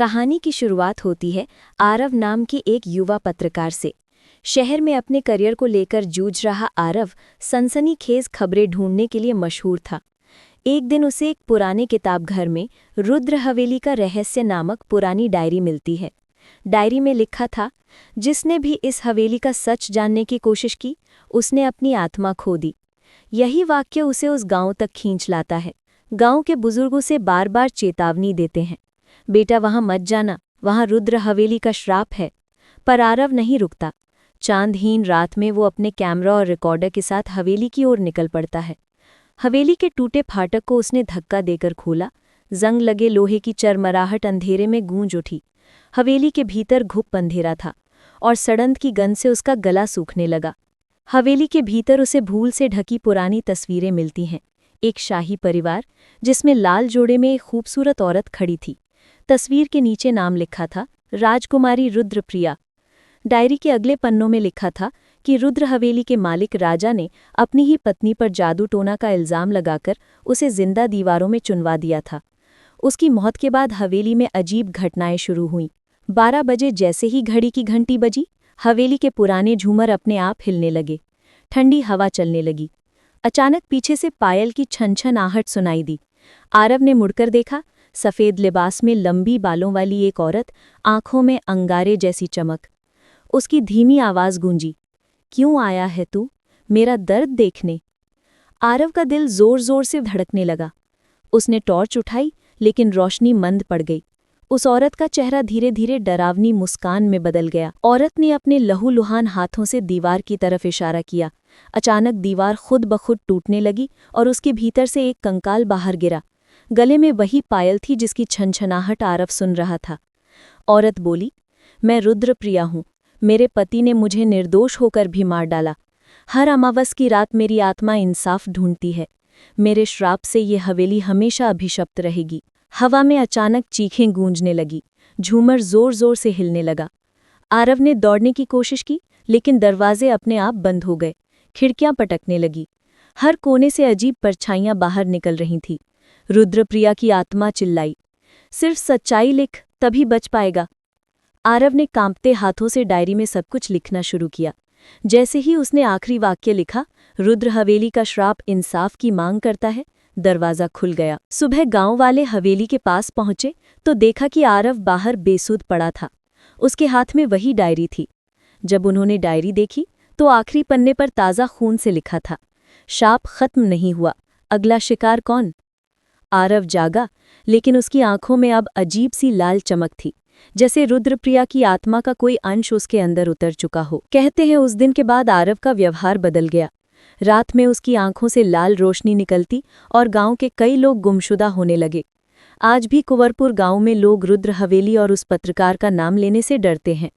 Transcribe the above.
कहानी की शुरुआत होती है आरव नाम के एक युवा पत्रकार से। शहर में अपने करियर को लेकर जूझ रहा आरव सनसनीखेज खबरें ढूंढने के लिए मशहूर था। एक दिन उसे एक पुराने किताब घर में रुद्र हवेली का रहस्य नामक पुरानी डायरी मिलती है। डायरी में लिखा था, जिसने भी इस हवेली का सच जानने की कोशिश की, उसने अपनी आत्मा खो दी। यही वाक्य उसे उस गांव तक खींच लाता है। गांव के बुजुर्ग उसे बार बार चेतावनी देते हैं, बेटा वहां मत जाना, वहां रुद्र हवेली का श्राप है। पर आरव नहीं रुकता। चांदहीन रात में वो अपने कैमरा और रिकॉर्डर के साथ हवेली की ओर निकल पड़ता है। हवेली के टूटे फाटक को उसने धक्का देकर खोला। जंग लगे लोहे की चरमराहट अंधेरे में गूंज उठी। हवेली के भीतर घुप अंधेरा था और सड़ंत की गंध से उसका गला सूखने लगा। हवेली के भीतर उसे भूल से ढकी पुरानी तस्वीरें मिलती हैं। एक शाही परिवार जिसमें लाल जोड़े में एक खूबसूरत औरत खड़ी थी। तस्वीर के नीचे नाम लिखा था, राजकुमारी रुद्रप्रिया। डायरी के अगले पन्नों में लिखा था कि रुद्र हवेली के मालिक राजा ने अपनी ही पत्नी पर जादू टोना का इल्जाम लगाकर उसे जिंदा दीवारों में चुनवा दिया था। उसकी मौत के बाद हवेली में अजीब घटनाएं शुरू हुईं। 12 बजे जैसे ही घड़ी की घंटी बजी, हवेली के पुराने झूमर अपने आप हिलने लगे। ठंडी हवा चलने लगी। अचानक पीछे से पायल की छन छन आहट सुनाई दी। आरव ने मुड़कर देखा। सफ़ेद लिबास में लंबी बालों वाली एक औरत, आंखों में अंगारे जैसी चमक। उसकी धीमी आवाज़ गूंजी, क्यों आया है तू, मेरा दर्द देखने? आरव का दिल जोर जोर से धड़कने लगा। उसने टॉर्च उठाई, लेकिन रोशनी मंद पड़ गई। उस औरत का चेहरा धीरे धीरे डरावनी मुस्कान में बदल गया। औरत ने अपने लहूलुहान हाथों से दीवार की तरफ इशारा किया। अचानक दीवार खुद ब खुद टूटने लगी और उसके भीतर से एक कंकाल बाहर गिरा। गले में वही पायल थी जिसकी छनछनाहट आरव सुन रहा था। औरत बोली, मैं रुद्रप्रिया हूँ। मेरे पति ने मुझे निर्दोष होकर भी मार डाला। हर अमावस की रात मेरी आत्मा इंसाफ ढूंढती है। मेरे श्राप से ये हवेली हमेशा अभिशप्त रहेगी। हवा में अचानक चीखें गूंजने लगी। झूमर जोर जोर से हिलने लगा। आरव ने दौड़ने की कोशिश की, लेकिन दरवाजे अपने आप बंद हो गए। खिड़कियां पटकने लगी। हर कोने से अजीब परछाइयां बाहर निकल रही थीं। रुद्रप्रिया की आत्मा चिल्लाई, सिर्फ सच्चाई लिख, तभी बच पाएगा। आरव ने कांपते हाथों से डायरी में सब कुछ लिखना शुरू किया। जैसे ही उसने आखिरी वाक्य लिखा, रुद्र हवेली का श्राप इंसाफ की मांग करता है, दरवाज़ा खुल गया। सुबह गांव वाले हवेली के पास पहुंचे तो देखा कि आरव बाहर बेसुध पड़ा था। उसके हाथ में वही डायरी थी। जब उन्होंने डायरी देखी तो आखिरी पन्ने पर ताज़ा खून से लिखा था, श्राप खत्म नहीं हुआ, अगला शिकार कौन? आरव जागा, लेकिन उसकी आंखों में अब अजीब सी लाल चमक थी, जैसे रुद्रप्रिया की आत्मा का कोई अंश उसके अंदर उतर चुका हो। कहते हैं उस दिन के बाद आरव का व्यवहार बदल गया। रात में उसकी आंखों से लाल रोशनी निकलती और गांव के कई लोग गुमशुदा होने लगे। आज भी कुंवरपुर गांव में लोग रुद्र हवेली और उस पत्रकार का नाम लेने से डरते हैं।